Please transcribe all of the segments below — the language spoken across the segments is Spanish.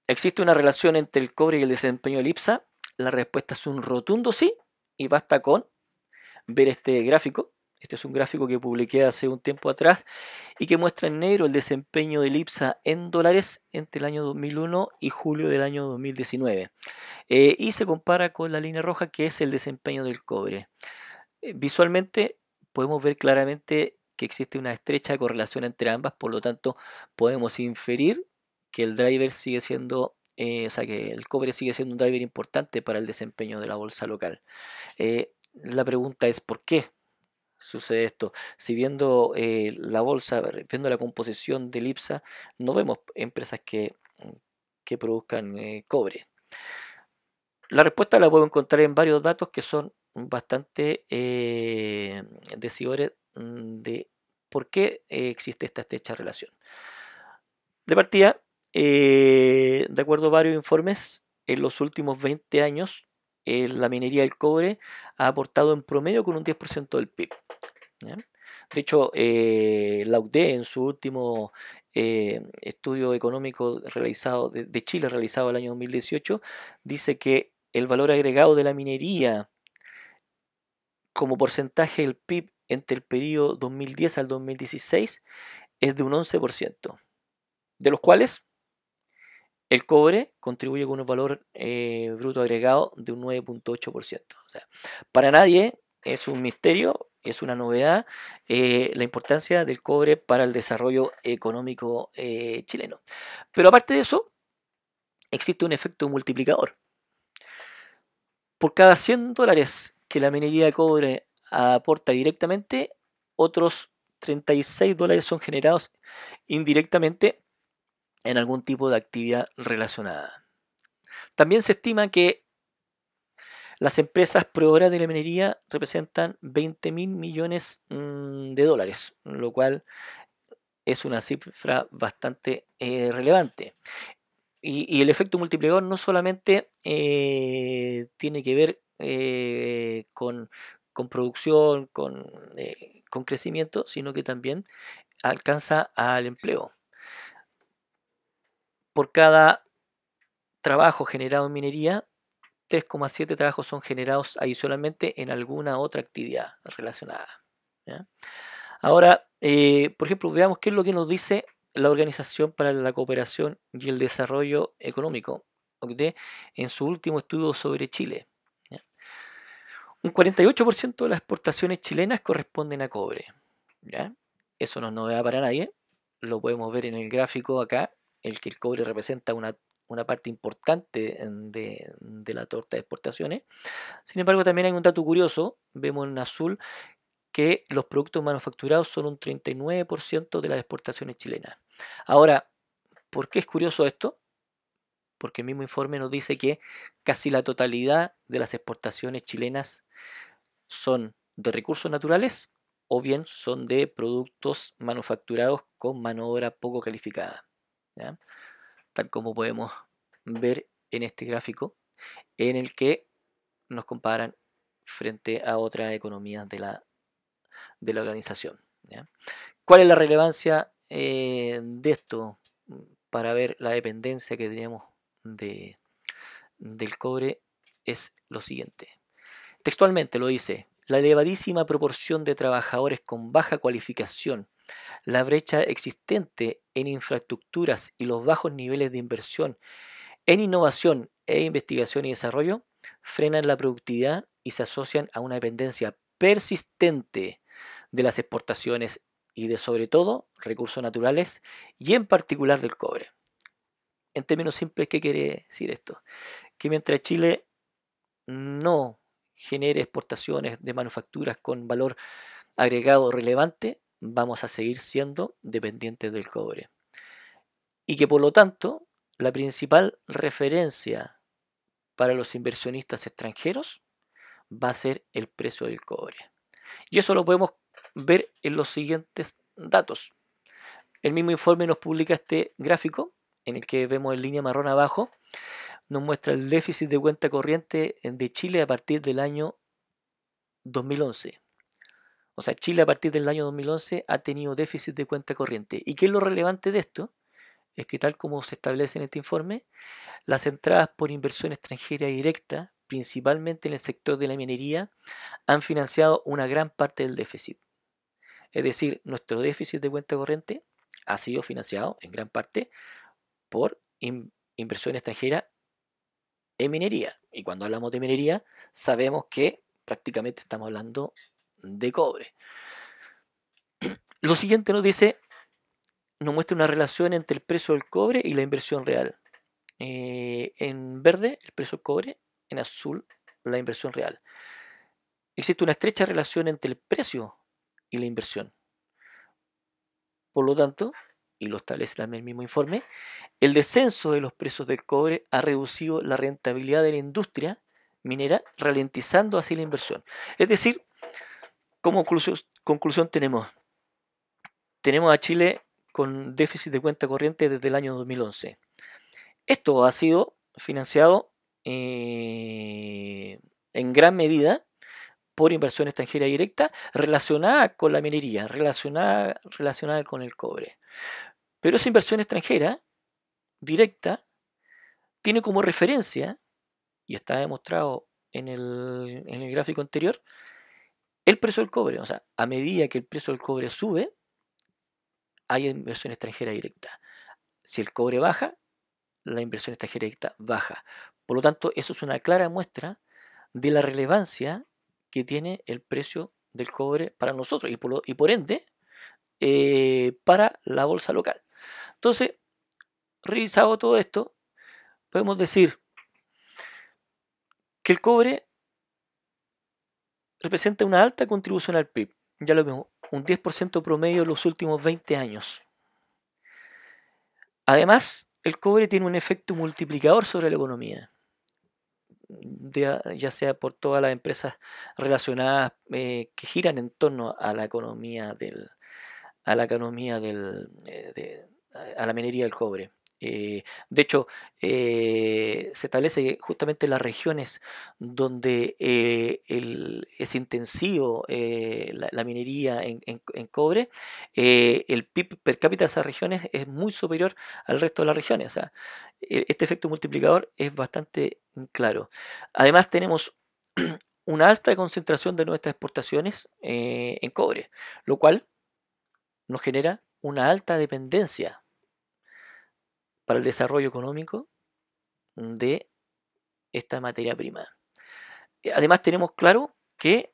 ¿Existe una relación entre el cobre y el desempeño del IPSA? La respuesta es un rotundo sí, y basta con ver este gráfico. Este es un gráfico que publiqué hace un tiempo atrás y que muestra en negro el desempeño del IPSA en dólares entre el año 2001 y julio del año 2019. Y se compara con la línea roja, que es el desempeño del cobre. Visualmente podemos ver claramente que existe una estrecha correlación entre ambas, por lo tanto podemos inferir que el driver sigue siendo, o sea, que el cobre sigue siendo un driver importante para el desempeño de la bolsa local. La pregunta es ¿por qué sucede esto? Si viendo la bolsa, viendo la composición del IPSA, no vemos empresas que produzcan cobre. La respuesta la puedo encontrar en varios datos que son bastante decidores de por qué existe esta estrecha relación. De partida, de acuerdo a varios informes, en los últimos 20 años la minería del cobre ha aportado en promedio con un 10% del PIB. ¿Ya? De hecho, la UDE en su último estudio económico realizado de Chile, realizado el año 2018, dice que el valor agregado de la minería como porcentaje del PIB entre el periodo 2010 al 2016 es de un 11%, de los cuales el cobre contribuye con un valor bruto agregado de un 9,8%. O sea, para nadie es un misterio, es una novedad la importancia del cobre para el desarrollo económico chileno. Pero aparte de eso, existe un efecto multiplicador. Por cada 100 dólares que la minería de cobre aporta directamente, otros 36 dólares son generados indirectamente en algún tipo de actividad relacionada. También se estima que las empresas proveedoras de la minería representan 20.000 millones de dólares, lo cual es una cifra bastante relevante. Y el efecto multiplicador no solamente tiene que ver con producción, con crecimiento, sino que también alcanza al empleo. Por cada trabajo generado en minería, 3,7 trabajos son generados adicionalmente en alguna otra actividad relacionada. ¿Ya? Ahora, por ejemplo, veamos qué es lo que nos dice la Organización para la Cooperación y el Desarrollo Económico, OCDE, en su último estudio sobre Chile. ¿Ya? Un 48% de las exportaciones chilenas corresponden a cobre. ¿Ya? Eso no es novedad para nadie. Lo podemos ver en el gráfico acá, el que el cobre representa una parte importante de la torta de exportaciones. Sin embargo, también hay un dato curioso. Vemos en azul que los productos manufacturados son un 39% de las exportaciones chilenas. Ahora, ¿por qué es curioso esto? Porque el mismo informe nos dice que casi la totalidad de las exportaciones chilenas son de recursos naturales o bien son de productos manufacturados con mano de obra poco calificada. ¿Ya? Tal como podemos ver en este gráfico, en el que nos comparan frente a otras economías de la organización. ¿Ya? ¿Cuál es la relevancia de esto para ver la dependencia que tenemos de, del cobre? Es lo siguiente. Textualmente lo dice, la elevadísima proporción de trabajadores con baja cualificación, la brecha existente en infraestructuras y los bajos niveles de inversión en innovación e investigación y desarrollo frenan la productividad y se asocian a una dependencia persistente de las exportaciones y de sobre todo recursos naturales y en particular del cobre. En términos simples, ¿qué quiere decir esto? Que mientras Chile no genere exportaciones de manufacturas con valor agregado relevante, vamos a seguir siendo dependientes del cobre. Y que por lo tanto, la principal referencia para los inversionistas extranjeros va a ser el precio del cobre. Y eso lo podemos ver en los siguientes datos. El mismo informe nos publica este gráfico en el que vemos en línea marrón abajo, nos muestra el déficit de cuenta corriente de Chile a partir del año 2011. O sea, Chile a partir del año 2011 ha tenido déficit de cuenta corriente. ¿Y qué es lo relevante de esto? es que tal como se establece en este informe, las entradas por inversión extranjera directa, principalmente en el sector de la minería, han financiado una gran parte del déficit. Es decir, nuestro déficit de cuenta corriente ha sido financiado en gran parte por inversión extranjera en minería. Y cuando hablamos de minería, sabemos que prácticamente estamos hablando de cobre. Lo siguiente nos muestra una relación entre el precio del cobre y la inversión real. En verde, el precio del cobre; en azul, la inversión real. Existe una estrecha relación entre el precio y la inversión. Por lo tanto, y lo establece también el mismo informe, el descenso de los precios del cobre ha reducido la rentabilidad de la industria minera, ralentizando así la inversión. Es decir, como conclusión tenemos a Chile con déficit de cuenta corriente desde el año 2011. Esto ha sido financiado en gran medida por inversión extranjera directa relacionada con la minería, relacionada con el cobre. Pero esa inversión extranjera directa tiene como referencia, y está demostrado en el gráfico anterior, el precio del cobre. O sea, a medida que el precio del cobre sube, hay inversión extranjera directa. Si el cobre baja, la inversión extranjera directa baja. Por lo tanto, eso es una clara muestra de la relevancia que tiene el precio del cobre para nosotros y por ende para la bolsa local. Entonces, revisado todo esto, podemos decir que el cobre representa una alta contribución al PIB. Ya lo vemos, un 10% promedio en los últimos 20 años. Además, el cobre tiene un efecto multiplicador sobre la economía, ya sea por todas las empresas relacionadas que giran en torno a la economía a la minería del cobre. De hecho, se establece que justamente las regiones donde es intensivo la minería en cobre, el PIB per cápita de esas regiones es muy superior al resto de las regiones. O sea, este efecto multiplicador es bastante claro. Además, tenemos una alta concentración de nuestras exportaciones en cobre, lo cual nos genera una alta dependencia para el desarrollo económico de esta materia prima. Además tenemos claro que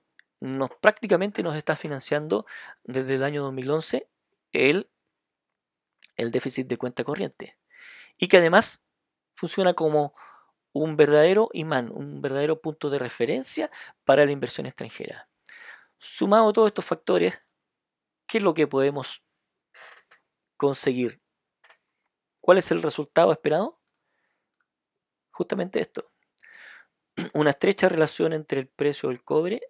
prácticamente nos está financiando desde el año 2011 el déficit de cuenta corriente, y que además funciona como un verdadero imán, un verdadero punto de referencia para la inversión extranjera. Sumado todos estos factores, ¿qué es lo que podemos conseguir? ¿Cuál es el resultado esperado? Justamente esto: una estrecha relación entre el precio del cobre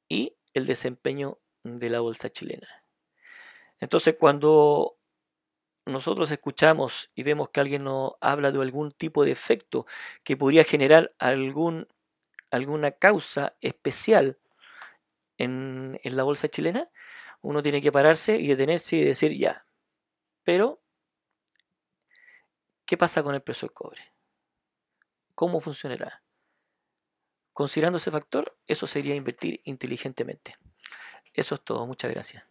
y el desempeño de la bolsa chilena. Entonces, cuando nosotros escuchamos y vemos que alguien nos habla de algún tipo de efecto que podría generar alguna causa especial en la bolsa chilena, uno tiene que pararse y detenerse y decir: ya, pero ¿qué pasa con el precio del cobre? ¿Cómo funcionará? Considerando ese factor, eso sería invertir inteligentemente. Eso es todo. Muchas gracias.